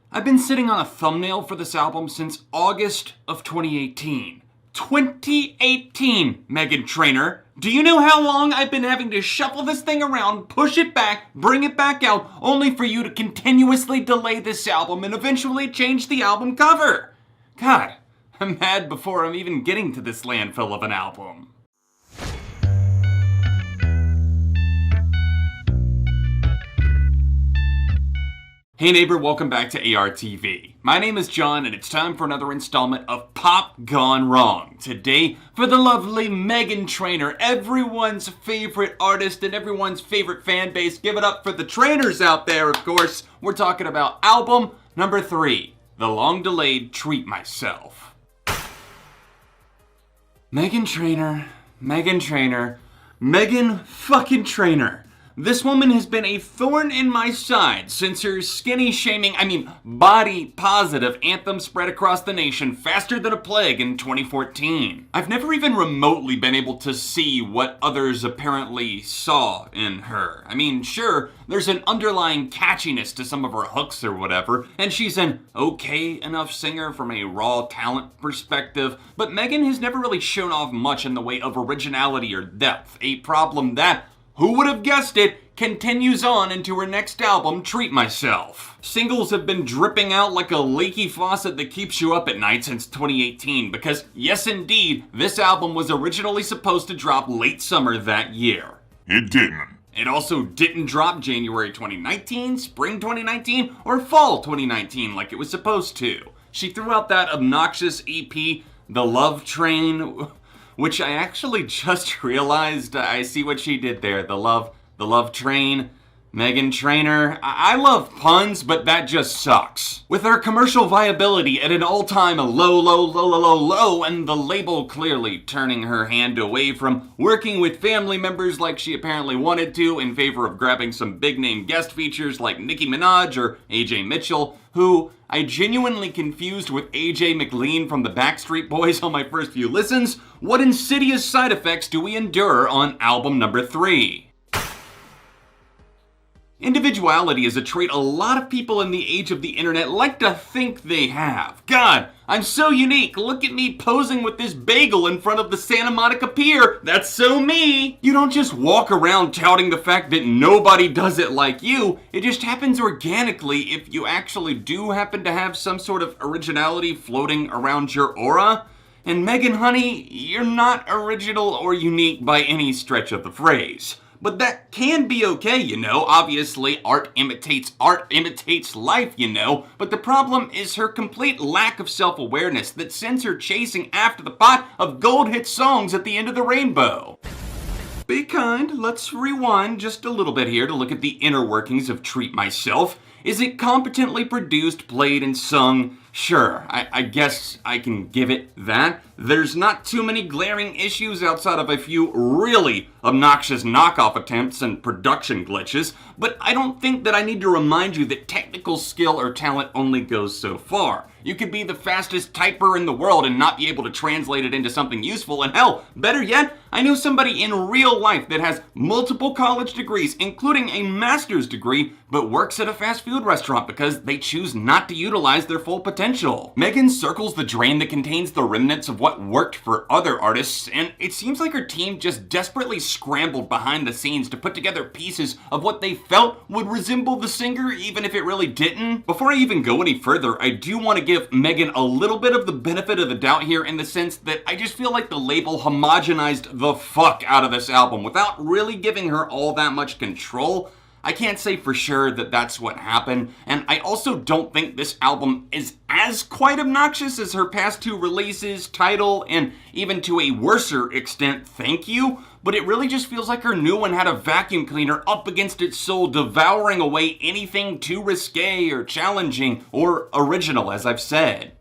I've been sitting on a thumbnail for this album since August of 2018. 2018, Meghan Trainor. Do you know how long I've been having to shuffle this thing around, push it back, bring it back out, only for you to continuously delay this album and eventually change the album cover? God, I'm mad before I'm even getting to this landfill of an album. Hey neighbor, welcome back to ARTV. My name is John and it's time for another installment of Pop Gone Wrong. Today, for the lovely Meghan Trainor, everyone's favorite artist and everyone's favorite fan base. Give it up for the trainers out there, of course. We're talking about album number 3, the long-delayed Treat Myself. Meghan Trainor, Meghan Trainor, Meghan fucking Trainor. This woman has been a thorn in my side since her body positive anthem spread across the nation faster than a plague in 2014. I've never even remotely been able to see what others apparently saw in her. Sure, there's an underlying catchiness to some of her hooks or whatever, and she's an okay enough singer from a raw talent perspective, but Meghan has never really shown off much in the way of originality or depth, a problem that, who would have guessed it, continues on into her next album, Treat Myself. Singles have been dripping out like a leaky faucet that keeps you up at night since 2018 because, yes indeed, this album was originally supposed to drop late summer that year. It didn't. It also didn't drop January 2019, spring 2019, or fall 2019 like it was supposed to. She threw out that obnoxious EP, The Love Train, which I actually just realized I see what she did there. The Love Train, Meghan Trainor. I love puns, but that just sucks. With her commercial viability at an all-time low, and the label clearly turning her hand away from working with family members like she apparently wanted to in favor of grabbing some big-name guest features like Nicki Minaj or AJ Mitchell, who I genuinely confused with AJ McLean from the Backstreet Boys on my first few listens. What insidious side effects do we endure on album number 3? Individuality is a trait a lot of people in the age of the internet like to think they have. God, I'm so unique. Look at me posing with this bagel in front of the Santa Monica Pier. That's so me. You don't just walk around touting the fact that nobody does it like you. It just happens organically if you actually do happen to have some sort of originality floating around your aura. And Meghan, honey, you're not original or unique by any stretch of the phrase. But that can be okay, you know. Obviously, art imitates life, you know. But the problem is her complete lack of self-awareness that sends her chasing after the pot of gold hit songs at the end of the rainbow. Be kind, let's rewind just a little bit here to look at the inner workings of Treat Myself. Is it competently produced, played, and sung? Sure, I guess I can give it that. There's not too many glaring issues outside of a few really obnoxious knockoff attempts and production glitches, but I don't think that I need to remind you that technical skill or talent only goes so far. You could be the fastest typer in the world and not be able to translate it into something useful, and hell, better yet, I know somebody in real life that has multiple college degrees, including a master's degree, but works at a fast food restaurant because they choose not to utilize their full potential. Meghan circles the drain that contains the remnants of what worked for other artists, and it seems like her team just desperately scrambled behind the scenes to put together pieces of what they felt would resemble the singer, even if it really didn't. Before I even go any further, I do want to give Meghan a little bit of the benefit of the doubt here in the sense that I just feel like the label homogenized the fuck out of this album without really giving her all that much control. I can't say for sure that that's what happened, and I also don't think this album is as quite obnoxious as her past 2 releases, Tidal, and even to a worser extent, Thank You, but it really just feels like her new one had a vacuum cleaner up against its soul, devouring away anything too risque or challenging or original, as I've said.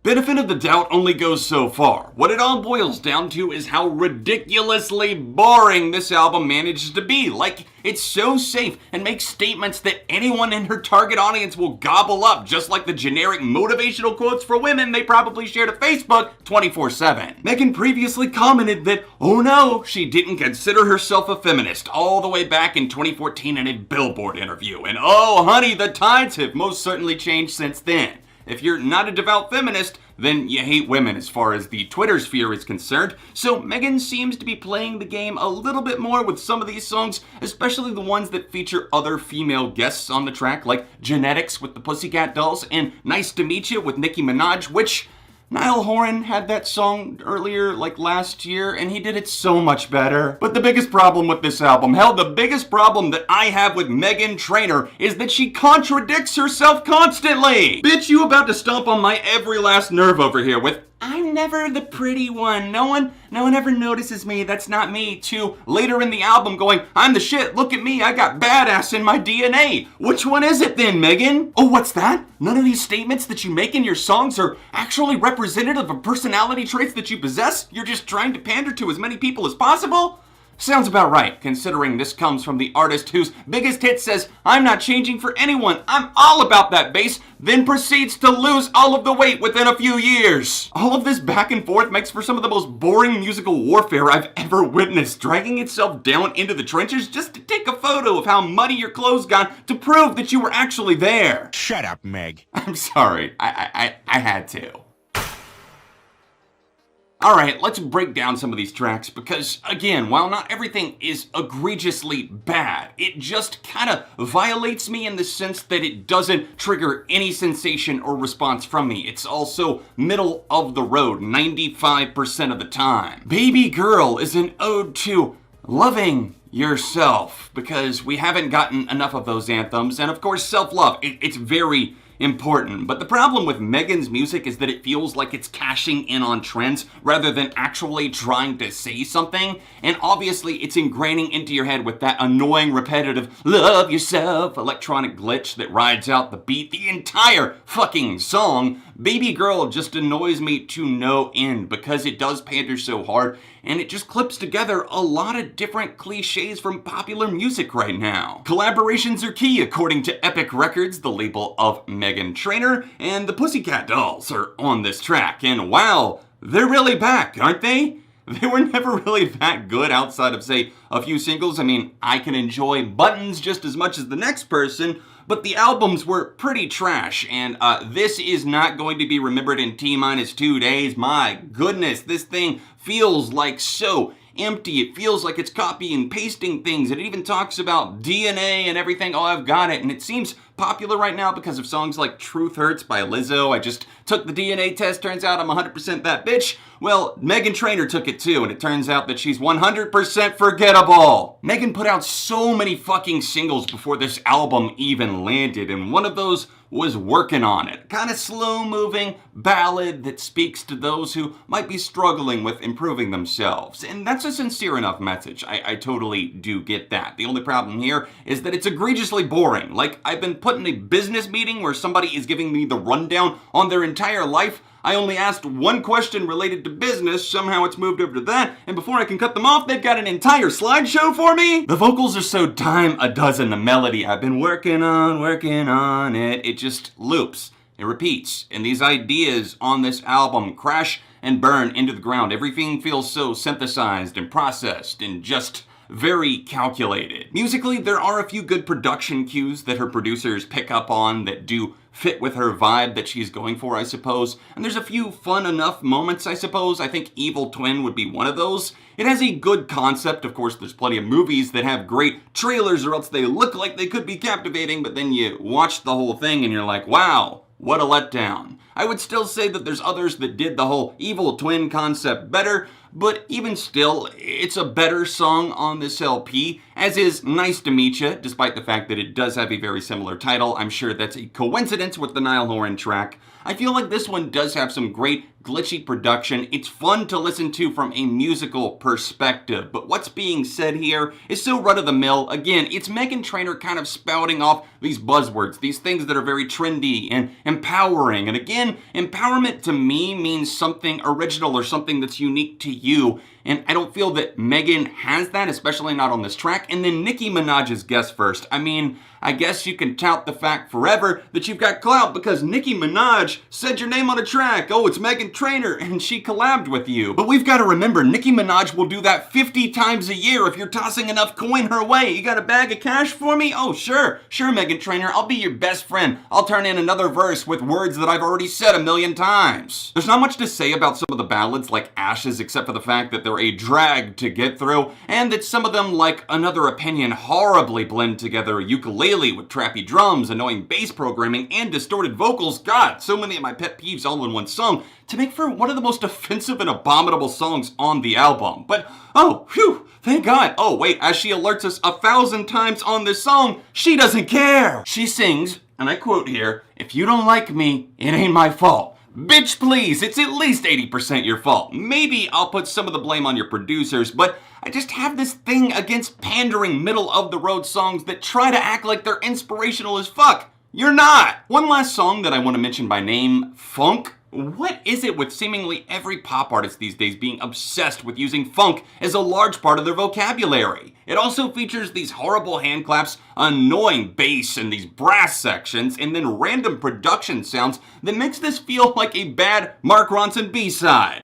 benefit of the doubt only goes so far. What it all boils down to is how ridiculously boring this album manages to be. Like, it's so safe and makes statements that anyone in her target audience will gobble up, just like the generic motivational quotes for women they probably share to Facebook 24/7. Meghan previously commented that, oh no, she didn't consider herself a feminist all the way back in 2014 in a Billboard interview. And oh honey, the tides have most certainly changed since then. If you're not a devout feminist, then you hate women as far as the Twitter sphere is concerned. So Meghan seems to be playing the game a little bit more with some of these songs, especially the ones that feature other female guests on the track, like Genetics with the Pussycat Dolls and Nice to Meet You with Nicki Minaj, which Niall Horan had that song earlier, like last year, and he did it so much better. But the biggest problem with this album, hell, the biggest problem that I have with Meghan Trainor is that she contradicts herself constantly. Bitch, you about to stomp on my every last nerve over here with, I'm never the pretty one. No one ever notices me. That's not me. To later in the album going, I'm the shit. Look at me. I got badass in my DNA. Which one is it then, Meghan? Oh, what's that? None of these statements that you make in your songs are actually representative of personality traits that you possess? You're just trying to pander to as many people as possible? Sounds about right, considering this comes from the artist whose biggest hit says, I'm not changing for anyone, I'm all about that bass, then proceeds to lose all of the weight within a few years. All of this back and forth makes for some of the most boring musical warfare I've ever witnessed, dragging itself down into the trenches just to take a photo of how muddy your clothes got to prove that you were actually there. Shut up, Meg. I'm sorry, I had to. Alright, let's break down some of these tracks because, again, while not everything is egregiously bad, it just kinda violates me in the sense that it doesn't trigger any sensation or response from me. It's also middle of the road 95% of the time. Babygirl is an ode to loving yourself because we haven't gotten enough of those anthems, and of course self-love, it's very important. But the problem with Meghan's music is that it feels like it's cashing in on trends rather than actually trying to say something. And obviously it's ingraining into your head with that annoying repetitive love yourself electronic glitch that rides out the beat the entire fucking song. Babygirl just annoys me to no end because it does pander so hard and it just clips together a lot of different cliches from popular music right now. Collaborations are key according to Epic Records, the label of Meghan Trainor, and the Pussycat Dolls are on this track, and wow, they're really back, aren't they? They were never really that good outside of, say, a few singles. I mean, I can enjoy Buttons just as much as the next person, but the albums were pretty trash, and this is not going to be remembered in T-2 days. My goodness, this thing feels like so empty. It feels like it's copy and pasting things. It even talks about DNA and everything. Oh, I've got it. And it seems popular right now because of songs like Truth Hurts by Lizzo. I just took the DNA test. Turns out I'm 100% that bitch. Well, Meghan Trainor took it too, and it turns out that she's 100% forgettable. Meghan put out so many fucking singles before this album even landed, and one of those was Workin' on it. Kind of slow-moving ballad that speaks to those who might be struggling with improving themselves. And that's a sincere enough message. I totally do get that. The only problem here is that it's egregiously boring. Like, I've been put in a business meeting where somebody is giving me the rundown on their entire life. I only asked one question related to business, somehow it's moved over to that, and before I can cut them off, they've got an entire slideshow for me? The vocals are so dime a dozen, the melody I've been working on it. It just loops, it repeats, and these ideas on this album crash and burn into the ground. Everything feels so synthesized and processed and just very calculated. Musically, there are a few good production cues that her producers pick up on that do fit with her vibe that she's going for, I suppose. And there's a few fun enough moments, I suppose. I think Evil Twin would be one of those. It has a good concept. Of course, there's plenty of movies that have great trailers or else they look like they could be captivating, but then you watch the whole thing and you're like, wow, what a letdown. I would still say that there's others that did the whole Evil Twin concept better, but even still, it's a better song on this LP, as is Nice to Meet Ya, despite the fact that it does have a very similar title. I'm sure that's a coincidence with the Niall Horan track. I feel like this one does have some great glitchy production. It's fun to listen to from a musical perspective, but what's being said here is so run-of-the-mill. Again, it's Meghan Trainor kind of spouting off these buzzwords, these things that are very trendy and empowering. And again, empowerment to me means something original or something that's unique to you. And I don't feel that Meghan has that, especially not on this track. And then Nicki Minaj's guest first. I mean, I guess you can tout the fact forever that you've got clout because Nicki Minaj said your name on a track. Oh, it's Meghan Trainor, and she collabed with you. But we've got to remember, Nicki Minaj will do that 50 times a year if you're tossing enough coin her way. You got a bag of cash for me? Oh, sure, Meghan Trainor. I'll be your best friend. I'll turn in another verse with words that I've already said a million times. There's not much to say about some of the ballads like Ashes, except for the fact that they're a drag to get through, and that some of them, like Another Opinion, horribly blend together ukulele with trappy drums, annoying bass programming, and distorted vocals. God, so many of my pet peeves all in one song to make for one of the most offensive and abominable songs on the album. But, oh, phew, thank God. Oh, wait, as she alerts us 1,000 times on this song, she doesn't care. She sings, and I quote here, "If you don't like me, it ain't my fault." Bitch, please, it's at least 80% your fault. Maybe I'll put some of the blame on your producers, but I just have this thing against pandering middle-of-the-road songs that try to act like they're inspirational as fuck. You're not! One last song that I want to mention by name, Funk. What is it with seemingly every pop artist these days being obsessed with using funk as a large part of their vocabulary? It also features these horrible hand claps, annoying bass, and these brass sections, and then random production sounds that makes this feel like a bad Mark Ronson B-side.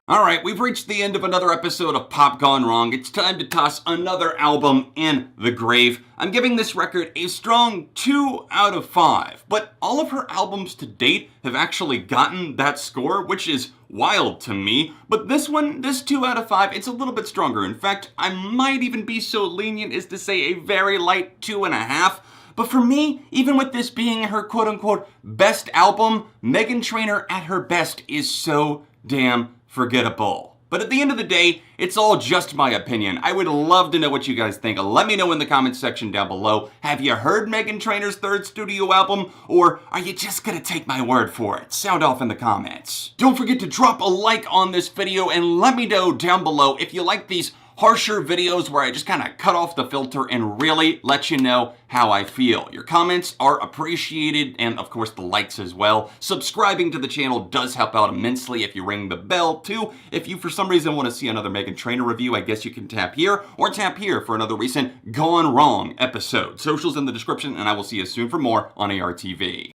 Alright, we've reached the end of another episode of Pop Gone Wrong. It's time to toss another album in the grave. I'm giving this record a strong 2 out of 5, but all of her albums to date have actually gotten that score, which is wild to me. But this one, this 2 out of 5, it's a little bit stronger. In fact, I might even be so lenient as to say a very light 2.5. But for me, even with this being her quote-unquote best album, Meghan Trainor at her best is so damn forgettable. But at the end of the day, it's all just my opinion. I would love to know what you guys think. Let me know in the comments section down below. Have you heard Meghan Trainor's third studio album? Or are you just gonna take my word for it? Sound off in the comments. Don't forget to drop a like on this video and let me know down below if you like these harsher videos where I just kind of cut off the filter and really let you know how I feel. Your comments are appreciated, and of course the likes as well. Subscribing to the channel does help out immensely if you ring the bell too. If you for some reason want to see another Meghan Trainor review, I guess you can tap here or tap here for another recent Gone Wrong episode. Socials in the description, and I will see you soon for more on ARTV.